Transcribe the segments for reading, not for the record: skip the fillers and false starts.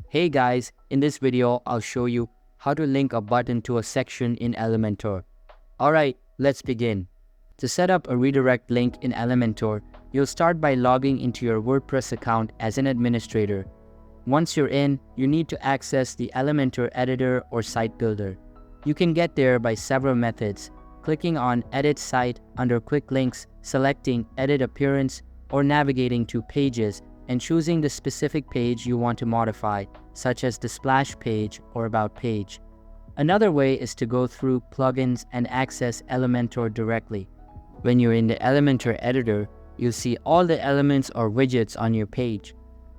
Hey guys, in this video, I'll show you how to link a button to a section in Elementor. Alright, let's begin. To set up a redirect link in Elementor, you'll start by logging into your WordPress account as an administrator. Once you're in, you need to access the Elementor editor or site builder. You can get there by several methods, clicking on Edit Site under Quick Links, selecting Edit Appearance, or navigating to Pages and choosing the specific page you want to modify, such as the splash page or about page. Another way is to go through plugins and access Elementor directly. When you're in the Elementor editor, you'll see all the elements or widgets on your page.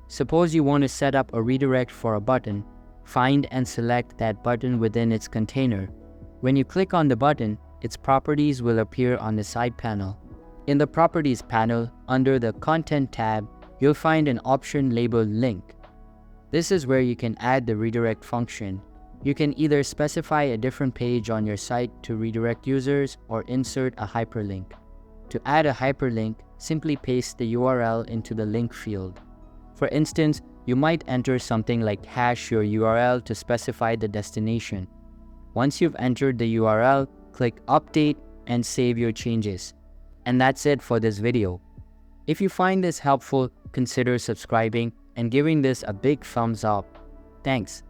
Suppose you want to set up a redirect for a button, find and select that button within its container. When you click on the button, its properties will appear on the side panel. In the Properties panel, under the Content tab, you'll find an option labeled Link. This is where you can add the redirect function. You can either specify a different page on your site to redirect users or insert a hyperlink. To add a hyperlink, simply paste the URL into the link field. For instance, you might enter something like hash your URL to specify the destination. Once you've entered the URL, click Update and save your changes. And that's it for this video. If you find this helpful, consider subscribing and giving this a big thumbs up. Thanks.